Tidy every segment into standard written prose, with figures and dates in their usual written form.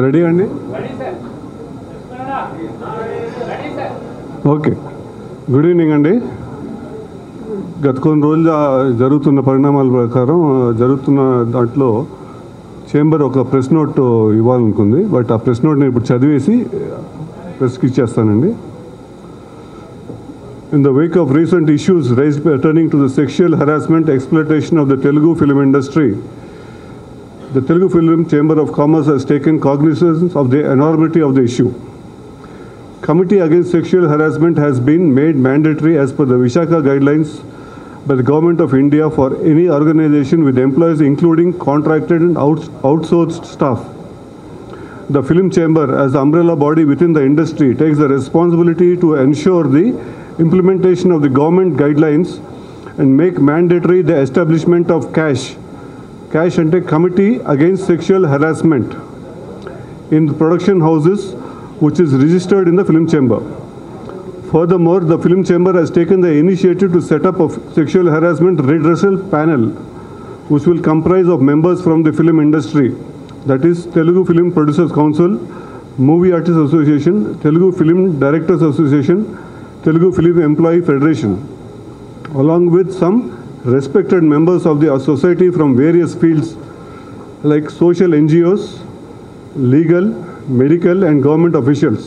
Ready అండి? Okay. Good evening అండి. గత కొన్ని రోజులు జరుగుతున్న పరిణామాల ప్రకారం జరుగుతున్న దాంట్లో చేంబర్ ఒక ప్రెస్ నోట్ ఇవ్వాలనుకుంది. బట్ ఆ ప్రెస్ నోట్ నేను ఇప్పుడు చదివేసి ప్రెస్కి ఇచ్చేస్తానండి. In the wake of recent issues raised pertaining to the sexual harassment exploitation of the Telugu film industry, the Telugu Film Chamber of Commerce has taken cognizance of the enormity of the issue. Committee Against Sexual Harassment has been made mandatory as per the Vishaka guidelines by the Government of India for any organization with employees including contracted and outsourced staff. The Film Chamber, as the umbrella body within the industry, takes the responsibility to ensure the implementation of the government guidelines and make mandatory the establishment of CASH ante Committee Against Sexual Harassment in the production houses, which is registered in the Film Chamber. Furthermore, the Film Chamber has taken the initiative to set up a sexual harassment redressal panel, which will comprise of members from the film industry, that is Telugu Film Producers Council, Movie Artists Association, Telugu Film Directors Association, Telugu Film Employee Federation, along with some respected members of the society from various fields like social NGOs, legal, medical and government officials.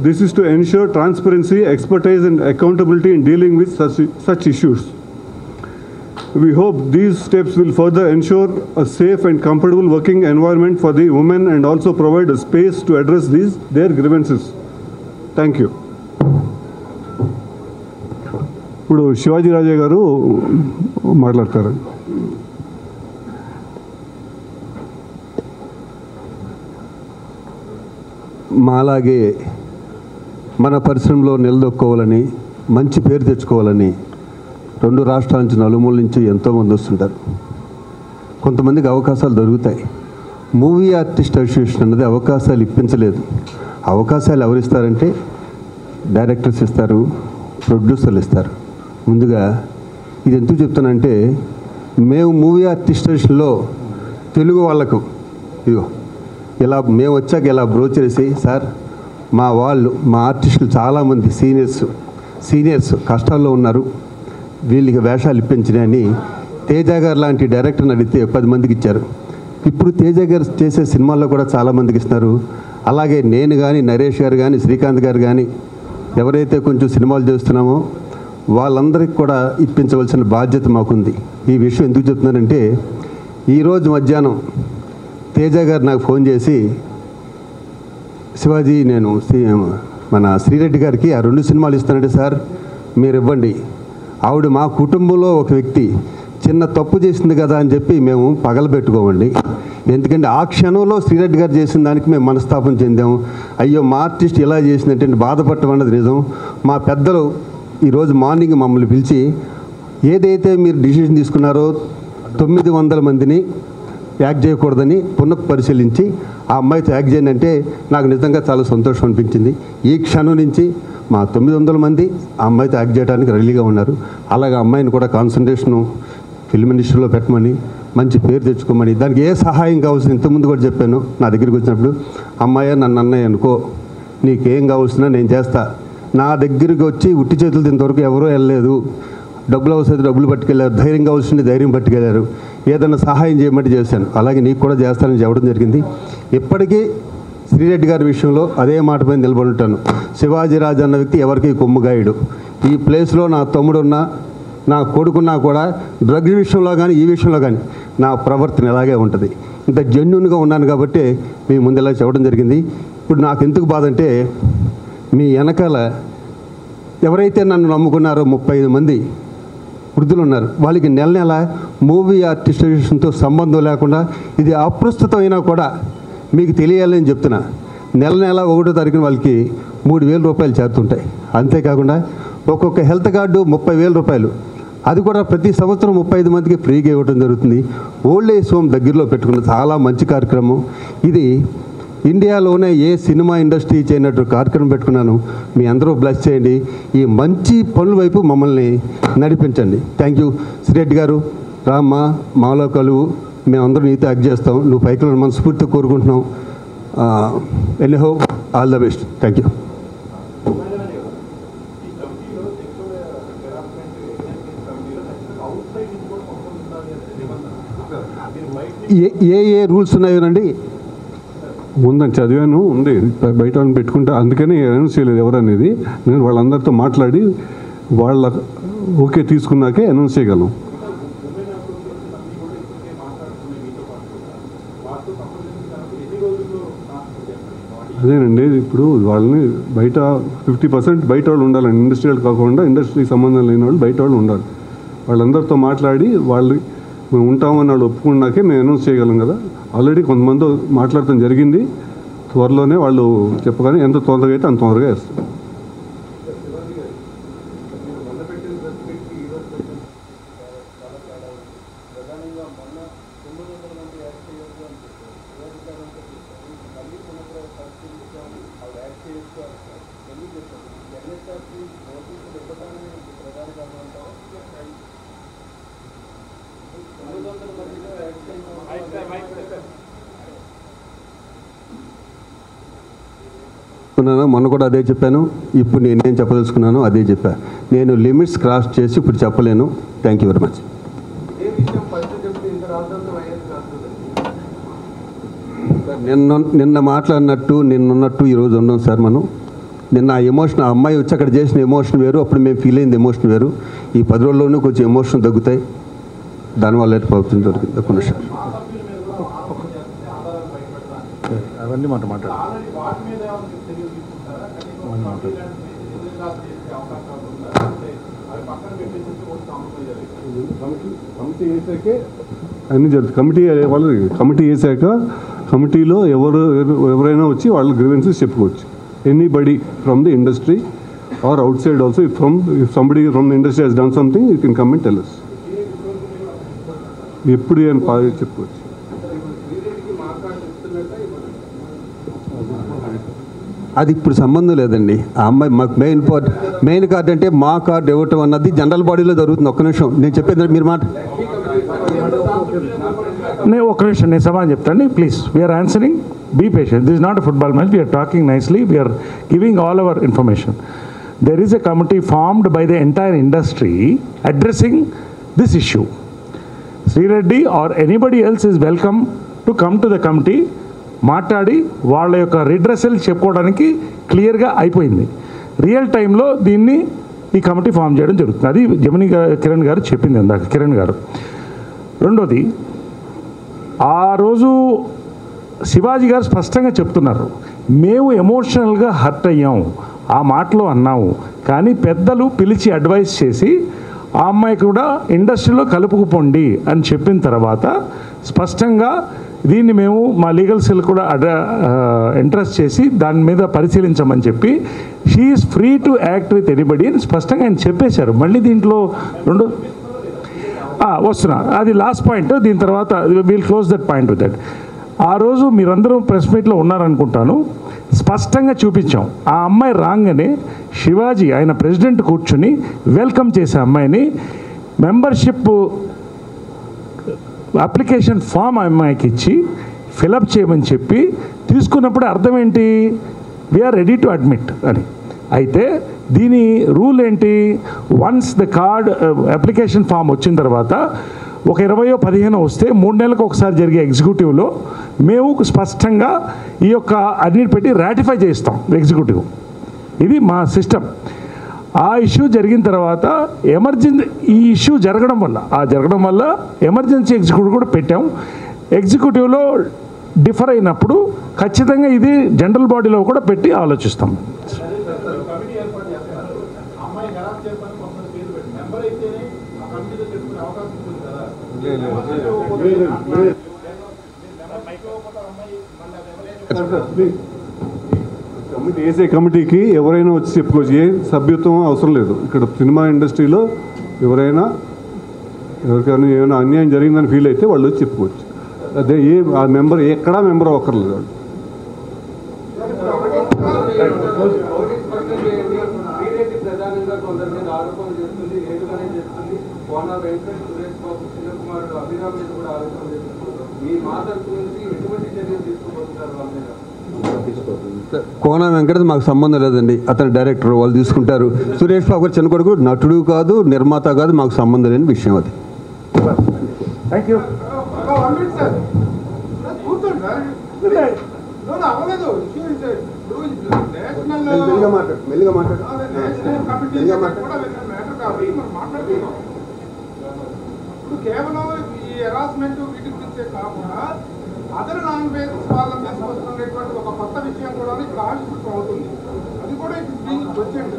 This is to ensure transparency, expertise and accountability in dealing with such issues. We hope these steps will further ensure a safe and comfortable working environment for the women and also provide a space to address their grievances. Thank you. ఇప్పుడు శివాజీ రాజా గారు మాట్లాడతారు. మాలాగే మన పరిశ్రమలో నిలదొక్కోవాలని మంచి పేరు తెచ్చుకోవాలని రెండు రాష్ట్రాల నుంచి నలుమూల నుంచి ఎంతోమంది వస్తుంటారు. కొంతమందికి అవకాశాలు దొరుకుతాయి. మూవీ ఆర్టిస్ట్ అసోసియేషన్ అన్నది అవకాశాలు ఇప్పించలేదు. అవకాశాలు ఎవరిస్తారంటే డైరెక్టర్స్ ఇస్తారు, ప్రొడ్యూసర్లు ఇస్తారు. ముందుగా ఇది ఎందుకు చెప్తానంటే, మేము మూవీ ఆర్టిస్ట్ అసోసియేషన్లో తెలుగు వాళ్ళకు ఇదిగో ఇలా మేము వచ్చాక ఇలా బ్రోచర్ వేసి, సార్ మా వాళ్ళు మా ఆర్టిస్టులు చాలామంది సీనియర్స్ కష్టాల్లో ఉన్నారు, వీళ్ళకి వేషాలు ఇప్పించినాయని తేజ గారు లాంటి డైరెక్టర్ని అడిగితే 10 మందికి ఇచ్చారు. ఇప్పుడు తేజ గారు చేసే సినిమాల్లో కూడా చాలామందికి ఇస్తున్నారు. అలాగే నేను కానీ, నరేష్ గారు కానీ, శ్రీకాంత్ గారు కానీ ఎవరైతే కొంచెం సినిమాలు చేస్తున్నామో వాళ్ళందరికీ కూడా ఇప్పించవలసిన బాధ్యత మాకుంది. ఈ విషయం ఎందుకు చెప్తున్నానంటే, ఈరోజు మధ్యాహ్నం తేజ గారు నాకు ఫోన్ చేసి, శివాజీ నేను మన శ్రీరెడ్డి గారికి ఆ 2 సినిమాలు ఇస్తానంటే సార్ మీరు ఇవ్వండి, ఆవిడ మా కుటుంబంలో ఒక వ్యక్తి చిన్న తప్పు చేసింది కదా అని చెప్పి మేము పగలబెట్టుకోమండి. ఎందుకంటే ఆ క్షణంలో శ్రీరెడ్డి గారు చేసిన దానికి మేము మనస్తాపం చెందాము. అయ్యో మా ఆర్టిస్ట్ ఇలా చేసినట్టు బాధపడటం అన్నది నిజం. మా పెద్దలు ఈరోజు మార్నింగ్ మమ్మల్ని పిలిచి ఏదైతే మీరు డిసిషన్ తీసుకున్నారో 900 మందిని యాక్ట్ చేయకూడదని పునఃపరిశీలించి ఆ అమ్మాయితో యాక్ట్ చేయండి అంటే నాకు నిజంగా చాలా సంతోషం అనిపించింది. ఈ క్షణం నుంచి మా 900 మంది ఆ అమ్మాయితో యాక్ట్ చేయడానికి రెడీగా ఉన్నారు. అలాగే అమ్మాయిని కూడా కాన్సన్ట్రేషను ఫిల్మ్ ఇండస్ట్రీలో పెట్టమని, మంచి పేరు తెచ్చుకోమని, దానికి ఏ సహాయం కావాల్సిన ఇంతకుముందు కూడా చెప్పాను. నా దగ్గరికి వచ్చినప్పుడు, అమ్మాయి నన్ను అన్నయ్య అనుకో, నీకేం కావాల్సినా నేను చేస్తా. నా దగ్గరికి వచ్చి ఉట్టి చేతులు ఇంతవరకు ఎవరూ వెళ్ళలేదు. డబ్బులు అవసరం డబ్బులు పట్టుకెళ్ళారు, ధైర్యం కావాల్సింది ధైర్యం పట్టుకెళ్ళారు. ఏదైనా సహాయం చేయమంటే చేశాను. అలాగే నీకు కూడా చేస్తానని చెప్పడం జరిగింది. ఇప్పటికీ శ్రీరెడ్డి గారి విషయంలో అదే మాట పైన నిలబడి ఉంటాను. శివాజీరాజు అన్న వ్యక్తి ఎవరికి కొమ్ముగాయుడు. ఈ ప్లేస్లో నా తమ్ముడున్నా, నా కొడుకున్నా కూడా డ్రగ్ విషయంలో కానీ ఈ విషయంలో కానీ నా ప్రవర్తన ఎలాగే ఉంటుంది. ఇంత జెన్యున్గా ఉన్నాను కాబట్టి మీ ముందు ఇలా చెప్పడం జరిగింది. ఇప్పుడు నాకు ఎందుకు బాధ అంటే, మీ వెనకాల ఎవరైతే నన్ను నమ్ముకున్నారో 35 మంది వృద్ధులు ఉన్నారు. వాళ్ళకి నెల నెల మూవీ ఆర్టిస్టేషన్తో సంబంధం లేకుండా, ఇది అప్రస్తుతం అయినా కూడా మీకు తెలియాలని చెప్తున్నా. నెల నెల 1వ తారీఖున వాళ్ళకి 3,000 రూపాయలు చేరుతుంటాయి. అంతేకాకుండా ఒక్కొక్క హెల్త్ కార్డు 30,000 రూపాయలు. అది కూడా ప్రతి సంవత్సరం 35 మందికి ఫ్రీగా ఇవ్వడం జరుగుతుంది. ఓల్డ్ ఏజ్ హోమ్ దగ్గరలో పెట్టుకున్న చాలా మంచి కార్యక్రమం ఇది. ఇండియాలోనే ఏ సినిమా ఇండస్ట్రీ చేయనట్టు కార్యక్రమం పెట్టుకున్నాను. మీ అందరూ బ్లెస్ చేయండి. ఈ మంచి పనుల వైపు మమ్మల్ని నడిపించండి. Thank you. శ్రీరెడ్డి గారు, రామ్మ, మాలో కలువు, మేమందరూ నీతో యాక్ట్ చేస్తాం. నువ్వు పైకి మనస్ఫూర్తిగా కోరుకుంటున్నాం. Anyhow, all the best. Thank you. ఏ రూల్స్ ఉన్నాయోనండి? ఉందని చదివాను, ఉంది బయట వాళ్ళని పెట్టుకుంటా. అందుకని అనౌన్స్ చేయలేదు ఎవరనేది. నేను వాళ్ళందరితో మాట్లాడి వాళ్ళ ఓకే తీసుకున్నాకే అనౌన్స్ చేయగలం. అదేనండి, ఇప్పుడు వాళ్ళని బయట 50% బయట వాళ్ళు ఉండాలండి. ఇండస్ట్రియల్ కాకుండా ఇండస్ట్రీకి సంబంధం లేని వాళ్ళు బయట వాళ్ళు ఉండాలి. వాళ్ళందరితో మాట్లాడి వాళ్ళు మేము ఉంటామని వాళ్ళు ఒప్పుకున్నాకే మేము అనౌన్స్ చేయగలం కదా. ఆల్రెడీ కొంతమంది మాట్లాడటం జరిగింది. త్వరలోనే వాళ్ళు చెప్పగానే ఎంత తొందరగా అయితే అంత తొందరగా వేస్తాం. మొన్న కూడా అదే చెప్పాను. ఇప్పుడు నేనేం చెప్పదలుచుకున్నానో అదే చెప్పాను. నేను లిమిట్స్ క్రాస్ చేసి ఇప్పుడు చెప్పలేను. Thank you very much. నిన్న మాట్లాడినట్టు నిన్నున్నట్టు ఈరోజు ఉన్నాం సార్. మనం నిన్న ఆ ఎమోషన్, ఆ అమ్మాయి వచ్చి అక్కడ చేసిన ఎమోషన్ వేరు, అప్పుడు మేము ఫీల్ అయింది ఎమోషన్ వేరు. ఈ 10 రోజుల్లోనూ కొంచెం ఎమోషన్ తగ్గుతాయి. దానివల్ల ప్రభుత్వం దొరికింది. ఒక నిమిషం అవన్నీ మాట్లాడాలి. కమిటీ వేసాకే అన్నీ జరుగుతుంది. కమిటీ వేసాక కమిటీలో ఎవరైనా వచ్చి వాళ్ళ గ్రీవెన్సెస్ చెప్పుకోవచ్చు. Anybody from the industry or outside also, if somebody from the industry he's done something you can come and tell us. ఎప్పుడు అని చెప్పుకోవచ్చు. అది ఇప్పుడు సంబంధం లేదండి. ఆ అమ్మాయి మాకు మెయిన్ కార్డు అంటే మా కార్డు ఇవ్వటం అన్నది జనరల్ బాడీలో జరుగుతుంది. ఒక్క నిమిషం నేను చెప్పేది మీరు మాట. ఒక్క నిమిషం నేను సమాధానం చెప్తాను please. We're answering, be patient. This is not a football match. We're talking nicely. We're giving all our information. There is a committee formed by the entire industry addressing this issue. Sri Reddy or anybody else is welcome to come to the committee. మాట్లాడి వాళ్ళ యొక్క redressal చెప్పుకోవడానికి క్లియర్గా అయిపోయింది. Real టైంలో దీన్ని ఈ committee form చేయడం జరుగుతుంది. అది జమిని కిరణ్ గారు చెప్పింది ఇందాక, కిరణ్ గారు. రెండోది, ఆ రోజు శివాజీ గారు స్పష్టంగా చెప్తున్నారు, మేము ఎమోషనల్గా హర్ట్ అయ్యాం, ఆ మాటలో అన్నాము. కానీ పెద్దలు పిలిచి అడ్వైస్ చేసి ఆ అమ్మాయి కూడా ఇండస్ట్రీలో కలుపుకుపోండి అని చెప్పిన తర్వాత స్పష్టంగా దీన్ని మేము మా లీగల్ సెల్ కూడా ఇంట్రెస్ట్ చేసి దాని మీద పరిశీలించమని చెప్పి she is free to act with anybody అని స్పష్టంగా ఆయన చెప్పేశారు. మళ్ళీ దీంట్లో వస్తున్నా, అది లాస్ట్ పాయింట్. దీని తర్వాత will close that point with that. ఆ రోజు మీరందరూ ప్రెస్ మీట్లో ఉన్నారనుకుంటాను. స్పష్టంగా చూపించాం. ఆ అమ్మాయి రాగానే శివాజీ ఆయన ప్రెసిడెంట్ కూర్చుని వెల్కమ్ చేసే అమ్మాయిని మెంబర్షిప్ అప్లికేషన్ ఫామ్ అమ్మాయికి ఇచ్చి ఫిలప్ చేయమని చెప్పి తీసుకున్నప్పుడు అర్థం ఏంటి, వీఆర్ రెడీ టు అడ్మిట్ అని. అయితే దీని రూల్ ఏంటి, once the card application form వచ్చిన తర్వాత ఒక 20-15 వస్తే 3 నెలలకు ఒకసారి జరిగే ఎగ్జిక్యూటివ్లో మేము స్పష్టంగా ఈ యొక్క అన్నిటి పెట్టి రాటిఫై చేస్తాం ఎగ్జిక్యూటివ్. ఇది మా సిస్టమ్. ఆ ఇష్యూ జరిగిన తర్వాత ఈ ఇష్యూ జరగడం వల్ల ఎమర్జెన్సీ ఎగ్జిక్యూటివ్ కూడా పెట్టాం. ఎగ్జిక్యూటివ్లో డిఫర్ అయినప్పుడు ఖచ్చితంగా ఇది జనరల్ బాడీలో కూడా పెట్టి ఆలోచిస్తాం. వేసే కమిటీకి ఎవరైనా వచ్చి చెప్పుకోవచ్చు, ఏ సభ్యత్వం అవసరం లేదు. ఇక్కడ సినిమా ఇండస్ట్రీలో ఎవరికైనా ఏమైనా అన్యాయం జరిగిందని ఫీల్ అయితే వాళ్ళు వచ్చి చెప్పుకోవచ్చు. అదే ఆ మెంబర్ ఎక్కడా మెంబర్ అవ్వక్కర్లేదు వాళ్ళు. కోన వెంకట మాకు సంబంధం లేదండి, అతను డైరెక్టర్, వాళ్ళు తీసుకుంటారు. సురేష్ బాబు గారు చిన్న కొడుకు, నటుడు కాదు, నిర్మాత కాదు, మాకు సంబంధం లేని విషయం అది. Thank you. కేవలం ఈ హెరాస్మెంట్ వీటి గురించే కాకుండా అదర్ లాంగ్వేజ్ వాళ్ళని తీసుకొస్తున్నటువంటి ఒక కొత్త విషయం కూడా ఇక్కడ ఆవిష్కృతం అవుతుంది. అది కూడా ఇప్పుడు వచ్చింది.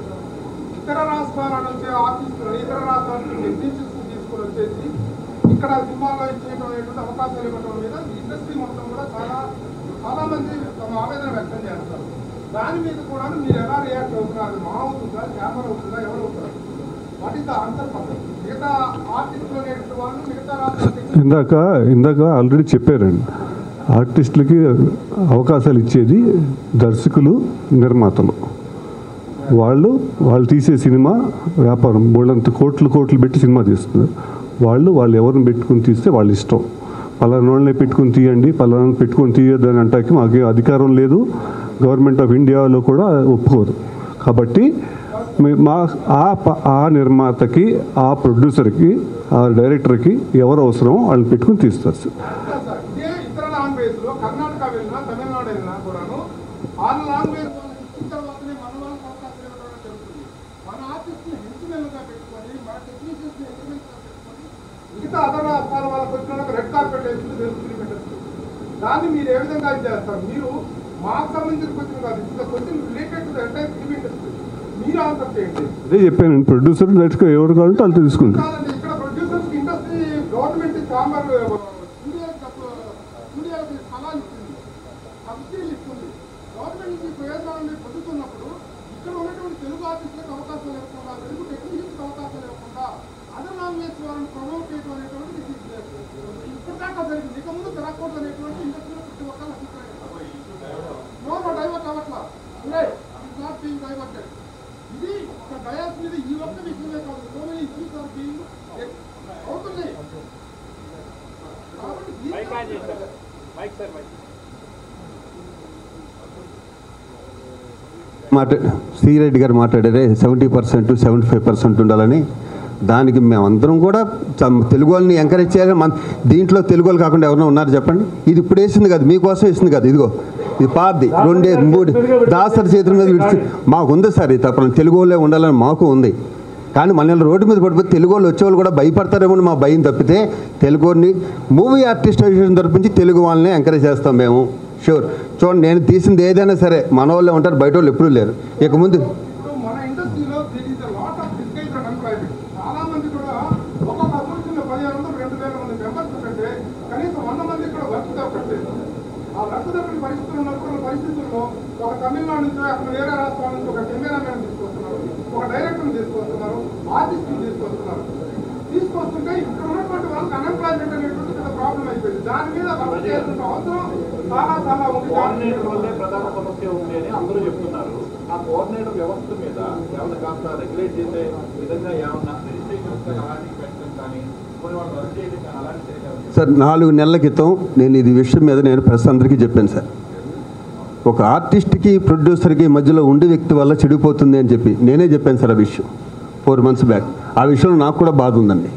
ఇతర రాష్ట్రాల నుంచి ఆర్టిస్టులు, ఇతర రాష్ట్రాల నుంచి టెక్నీషియన్స్ తీసుకొని వచ్చేసి ఇక్కడ సినిమాలో ఇచ్చేటువంటి అవకాశాలు ఇవ్వడం మీద ఇండస్ట్రీ మొత్తం కూడా చాలా మంది తమ ఆవేదన వ్యక్తం చేస్తారు. దాని మీద కూడా మీరు ఎలా రియాక్ట్ అవుతున్నారు? అది మా అవుతుందా, కెమెరా అవుతుందా, ఎవరు అవుతారు? What is the answer for that? మిగతా ఆర్టిస్టులు అనేటువంటి వాళ్ళు మిగతా రాష్ట్రాలు ఇందాక ఆల్రెడీ చెప్పారండి, ఆర్టిస్టులకి అవకాశాలు ఇచ్చేది దర్శకులు, నిర్మాతలు. వాళ్ళు తీసే సినిమా వ్యాపారం, బోళ్ళంత కోట్లు పెట్టి సినిమా తీస్తున్నారు. వాళ్ళు ఎవరిని పెట్టుకుని తీస్తే వాళ్ళ ఇష్టం. పలానా వాళ్ళని పెట్టుకుని తీయండి, పలానా పెట్టుకొని తీయద్దు అని అంటానికి మాకు అధికారం లేదు. గవర్నమెంట్ ఆఫ్ ఇండియాలో కూడా ఒప్పుకోదు. కాబట్టి ఆ నిర్మాతకి, ఆ ప్రొడ్యూసర్కి, ఆ డైరెక్టర్కి ఎవరు అవసరం వాళ్ళని పెట్టుకుని తీస్తారు సార్. ఇతర లాంగ్వేజ్ లో కర్ణాటక వెళ్ళినా, తమిళనాడు వెళ్ళినా కూడాను ఆ లాంగ్వేజ్ తర్వాతనే మన వాళ్ళకి అవకాశం ఇవ్వడం జరుగుతుంది. మన ఆర్టిస్ట్ ని హెల్ప్మెన్గా పెట్టుకొని, మన టెక్నీషియన్స్ ని హెల్ప్మెన్గా పెట్టుకొని మిగతా అదర్ రాష్ట్రాల వాళ్ళకి వచ్చిన రెడ్ కార్పెట్ వేస్తుంది ఫిల్మ్ ఇండస్ట్రీ. దాన్ని మీరు ఏ విధంగా చేస్తారు? మీరు మాకు సంబంధించిన క్వశ్చన్ కాదు, ఇది question related to the entire film industry. మీరు ఆన్సర్ చేయండి. అదే చెప్పాను, ప్రొడ్యూసర్ డైరెక్ట్గా ఎవరు కావాలంటే వాళ్ళు తీసుకుంటారు. ఇక్కడ ప్రొడ్యూసర్స్ ఇండస్ట్రీ గవర్నమెంట్ ఛాంబర్ స్టూడియోకి స్థలాలు ఇస్తుంది, సబ్సిడీలు ఇస్తుంది. గవర్నమెంట్ నుంచి ప్రయోజనాన్ని పొందుతున్నప్పుడు ఇక్కడ ఉన్నటువంటి తెలుగు ఆర్టిస్టులకు అవకాశాలు ఇవ్వకుండా, తెలుగు టెక్నీషియన్స్ అవకాశాలు ఇవ్వకుండా అదర్ లాంగ్వేజ్ వారిని ప్రమోట్ చేయడం అనేటువంటిది ఇప్పటిదాకా జరిగింది. ఇక ముందు జరగకూడదు అనేటువంటి ఇండస్ట్రీలో ప్రతి ఒక్కరు అభిప్రాయం. Divert అవ్వట్లా, not being diverted. ఇది ఒక డయాస్ మీద ఈ ఒక్క విషయమే కాదు, so many issues are being అవుతున్నాయి. శ్రీరెడ్డి గారు మాట్లాడారే 70% 75% ఉండాలని. దానికి మేమందరం కూడా తెలుగు వాళ్ళని ఎంకరేజ్ చేయాలి. దీంట్లో తెలుగు వాళ్ళు కాకుండా ఎవరైనా ఉన్నారు చెప్పండి? ఇది ఇప్పుడు వేసింది కాదు, మీకోసం వేసింది కాదు. ఇదిగో ఇది పార్ది 2-3 దాసరి చేతుల మీద విడిచి మాకు ఉంది సార్. ఇది తప్పని తెలుగు వాళ్ళే ఉండాలని మాకు ఉంది. కానీ మన రోడ్డు మీద పడిపోతే తెలుగు వాళ్ళు వచ్చేవాళ్ళు కూడా భయపడతారేమో మా భయం తప్పితే తెలుగుని మూవీ ఆర్టిస్ట్ అసోసియేషన్ తరపుంచి తెలుగు వాళ్ళని ఎంకరేజ్ చేస్తాం మేము. షూర్. చూడండి, నేను తీసింది ఏదైనా సరే మన వాళ్ళే ఉంటారు, బయట వాళ్ళు ఎప్పుడూ లేరు. ఇక ముందు చాలా మంది కూడా ఒక్కొక్క అసోసియేషన్లో 1500-2000 మంది మెంబర్స్ ఉంటే కనీసం 100 మంది కూడా వర్క్ దొరకట్లేదు. ఆ వర్క్ దొరకని పరిస్థితుల్లో ఒక తమిళనాడు నుంచి, అక్కడ వేరే రాష్ట్రాల నుంచి ఒక కెమెరామెన్ తీసుకొస్తున్నారు, ఒక డైరెక్టర్ని తీసుకొస్తున్నారు, ఆర్టిస్ట్ని తీసుకొస్తుంటే ఇక్కడ ఉన్నటువంటి వాళ్ళకి అన్ఎంప్లాయ్మెంట్ అనేటువంటి పెద్ద ప్రాబ్లం అయిపోయింది. దాని మీద వర్క్ చేయాల్సిన అవసరం చాలా ఉంది. కోఆర్డినేటర్ వల్లే ప్రధాన సమస్య ఉంది అని అందరూ చెప్తున్నారు. ఆ కోఆర్డినేటర్ వ్యవస్థ మీద ఏమైనా కాస్త రెగ్యులేట్ చేసే విధంగా ఏమన్నా రిజిస్ట్రేషన్స్ కానీ అలాంటివి పెట్టడం కానీ కొన్ని వాళ్ళు రద్దు చేయడం కానీ అలాంటి సార్ 4 నెలల క్రితం నేను ఇది విషయం మీద నేను ప్రెస్ అందరికీ చెప్పాను సార్. ఒక ఆర్టిస్ట్కి ప్రొడ్యూసర్కి మధ్యలో ఉండే వ్యక్తి వల్ల చెడిపోతుంది అని చెప్పి నేనే చెప్పాను సార్ ఆ విషయం 4 months బ్యాక్. ఆ విషయంలో నాకు కూడా బాధ ఉందండి.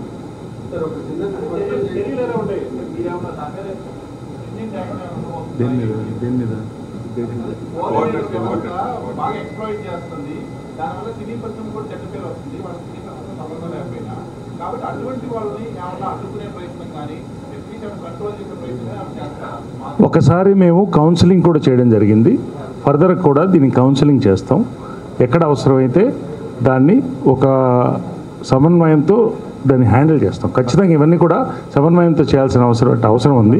బాగా ఎక్స్ప్లాయిట్ చేస్తుంది. దానివల్ల సినీ పరిశ్రమ కూడా చెడ్డ పేరు వస్తుంది. వాళ్ళ సినీ పరిశ్రమ సంబంధం లేకపోయినా కాబట్టి అటువంటి వాళ్ళని ఏమన్నా అడ్డుకునే ప్రయత్నం కానీ కంట్రోల్ చేసే ప్రయత్నం చేస్తారు. ఒకసారి మేము కౌన్సిలింగ్ కూడా చేయడం జరిగింది. ఫర్దర్ కూడా దీన్ని కౌన్సిలింగ్ చేస్తాం. ఎక్కడ అవసరమైతే దాన్ని ఒక సమన్వయంతో దాన్ని హ్యాండిల్ చేస్తాం. ఖచ్చితంగా ఇవన్నీ కూడా సమన్వయంతో చేయాల్సిన అవసరం ఉంది.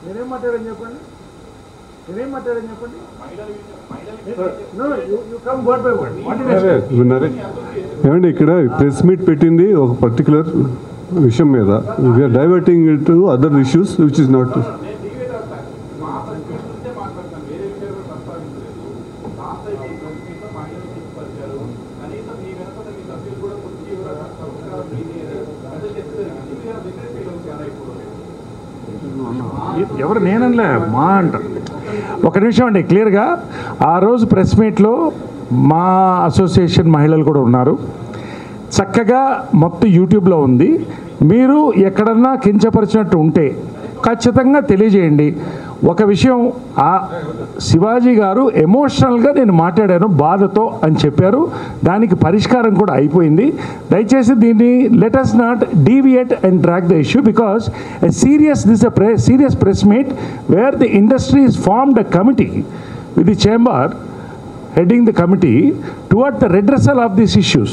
నేనేం మాట్లాడని చెప్పండి. ఏమండి ఇక్కడ ప్రెస్ మీట్ పెట్టింది ఒక పర్టికులర్ విషయం మీద. We're diverting it to other issues which is not. ఎవరు నేనలే మా అంటారు. ఒక నిమిషం అండి, క్లియర్గా ఆ రోజు ప్రెస్ మీట్లో మా అసోసియేషన్ మహిళలు కూడా ఉన్నారు. చక్కగా మొత్తం యూట్యూబ్లో ఉంది. మీరు ఎక్కడన్నా కించపరిచినట్టు ఉంటే ఖచ్చితంగా తెలియజేయండి. ఒక విషయం, ఆ శివాజీ గారు ఎమోషనల్గా నేను మాట్లాడాను బాధతో అని చెప్పారు. దానికి పరిష్కారం కూడా అయిపోయింది. దయచేసి దీన్ని let us not deviate and drag the issue because this is a serious press meet where the industry has formed a committee with the chamber heading the committee toward the redressal of these issues.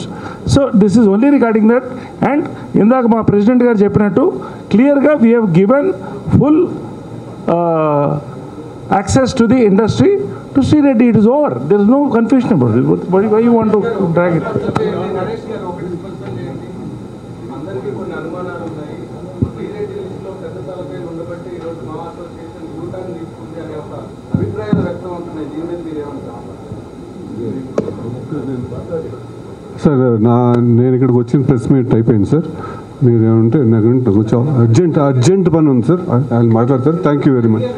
So this is only regarding that. And ఇందాక మా president గారు చెప్పినట్టు క్లియర్గా we have given full access to the industry to see that it is over. There is no confusion about it. Why you want to drag it? అందరికీ కొన్ని అనుమానాలు ఉన్నాయి. లిస్టులో పెద్ద తలపై ఉండబట్టి ఈరోజు మా అసోసియేషన్ యూటర్న్ తీసుకుంది అనే ఒక అభిప్రాయాలు వ్యక్తం అవుతున్నాయి. దీని మీద మీరు ఏమంటారు? సార్ నేను ఇక్కడికి వచ్చిన ప్రెస్ మీట్ అయిపోయింది సార్. మీరు ఏమంటే నాకు కొంచెం అర్జెంట్ పని ఉంది సార్. ఆయన మాట్లాడతారు. Thank you very much.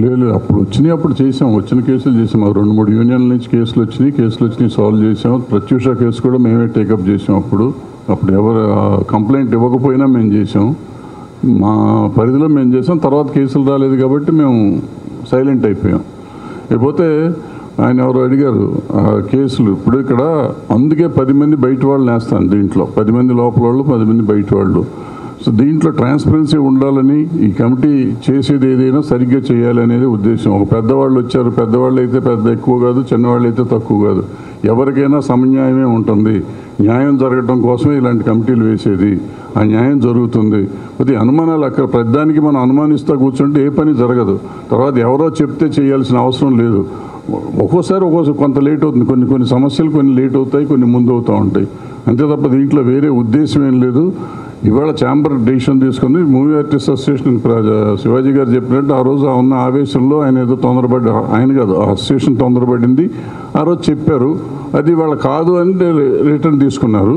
లేదు, అప్పుడు అప్పుడు చేసాం. వచ్చిన కేసులు చేసాం. 2-3 యూనియన్ల నుంచి కేసులు వచ్చినాయి సాల్వ్ చేసాం. ప్రత్యూష కేసు కూడా మేమే టేకప్ చేసాం. అప్పుడు ఎవరు కంప్లైంట్ ఇవ్వకపోయినా మేము చేసాం. మా పరిధిలో మేము చేసాం. తర్వాత కేసులు రాలేదు కాబట్టి మేము సైలెంట్ అయిపోయాం. లేకపోతే ఆయన ఎవరు అడిగారు ఆ కేసులు. ఇప్పుడు ఇక్కడ అందుకే 10 మంది బయట వాళ్ళని వేస్తాను. దీంట్లో 10 మంది లోపల వాళ్ళు, 10 మంది బయట వాళ్ళు. సో దీంట్లో ట్రాన్స్పరెన్సీ ఉండాలని ఈ కమిటీ చేసేది ఏదైనా సరిగ్గా చేయాలనేది ఉద్దేశం. ఒక పెద్దవాళ్ళు వచ్చారు. పెద్దవాళ్ళు అయితే ఎక్కువ కాదు, చిన్నవాళ్ళు అయితే తక్కువ కాదు. ఎవరికైనా సమన్యాయమే ఉంటుంది. న్యాయం జరగడం కోసమే ఇలాంటి కమిటీలు వేసేది. ఆ న్యాయం జరుగుతుంది. అది అనుమానాలు అక్కడ పెద్దానికి మనం అనుమానిస్తూ కూర్చుంటే ఏ పని జరగదు. తర్వాత ఎవరో చెప్తే చేయాల్సిన అవసరం లేదు. ఒక్కోసారి కొంత లేట్ అవుతుంది. కొన్ని సమస్యలు కొన్ని లేట్ అవుతాయి, కొన్ని ముందు అవుతూ ఉంటాయి. అంతే తప్ప దీంట్లో వేరే ఉద్దేశం ఏం లేదు. ఇవాళ ఛాంబర్ డెసిషన్ తీసుకుంది. మూవీ ఆర్టిస్ట్ అసోసియేషన్ శివాజీ గారు చెప్పినట్టు ఆ రోజు ఉన్న ఆవేశంలో ఆయన ఏదో ఆయన కాదు, ఆ అసోసియేషన్ తొందరపడింది. ఆ రోజు చెప్పారు. అది వాళ్ళ కాదు అని రిటర్న్ తీసుకున్నారు.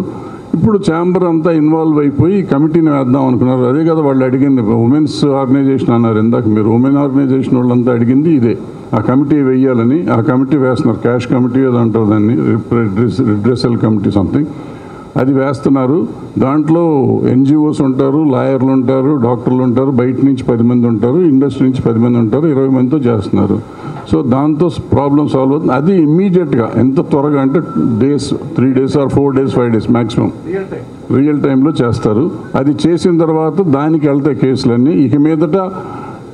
ఇప్పుడు ఛాంబర్ అంతా ఇన్వాల్వ్ అయిపోయి కమిటీని వేద్దాం అనుకున్నారు. అదే కదా వాళ్ళు అడిగింది. ఉమెన్స్ ఆర్గనైజేషన్ అన్నారు ఇందాక మీరు. ఉమెన్ ఆర్గనైజేషన్ వాళ్ళంతా అడిగింది ఇదే, ఆ కమిటీ వేయాలని. ఆ కమిటీ వేస్తున్నారు. క్యాష్ కమిటీ ఏదో అంటారు దాన్ని, రిడ్రెసల్ కమిటీ సంథింగ్. అది వేస్తున్నారు. దాంట్లో ఎన్జిఓస్ ఉంటారు, లాయర్లు ఉంటారు, డాక్టర్లు ఉంటారు, బయట నుంచి 10 మంది ఉంటారు, ఇండస్ట్రీ నుంచి 10 మంది ఉంటారు, 20 మందితో చేస్తున్నారు. సో దాంతో ప్రాబ్లం సాల్వ్ అవుతుంది. అది ఇమ్మీడియట్గా ఎంత త్వరగా అంటే 3 days or 4 days 5 days maximum real టైంలో చేస్తారు. అది చేసిన తర్వాత దానికి వెళ్తాయి కేసులన్నీ. ఇక మీదట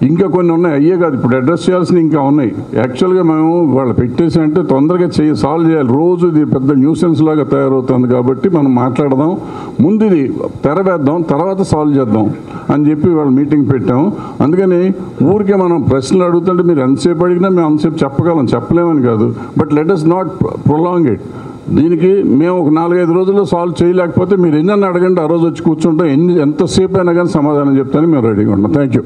ఇంకా కొన్ని ఉన్నాయి, అయ్యే కాదు ఇప్పుడు అడ్రస్ చేయాల్సిన ఇంకా ఉన్నాయి. యాక్చువల్గా మేము వాళ్ళు పెట్టేసి అంటే తొందరగా సాల్వ్ చేయాలి. రోజు ఇది పెద్ద న్యూసెన్స్ లాగా తయారవుతుంది కాబట్టి మనం మాట్లాడదాం, ముందు ఇది తెరవేద్దాం, తర్వాత సాల్వ్ చేద్దాం అని చెప్పి వాళ్ళు మీటింగ్ పెట్టాం. అందుకని ఊరికే మనం ప్రశ్నలు అడుగుతుంటే మీరు ఎంతసేపు అడిగినా మేము అంతసేపు చెప్పగలం, చెప్పలేమని కాదు. But let us not prolong it. దీనికి మేము ఒక 4-5 రోజుల్లో సాల్వ్ చేయలేకపోతే మీరు ఎన్ని అడగండి, ఆ రోజు వచ్చి కూర్చుంటాం, ఎంతసేపు అయినా కానీ సమాధానం చెప్తాను మేము రెడీగా ఉంటాం. Thank you.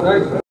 Right.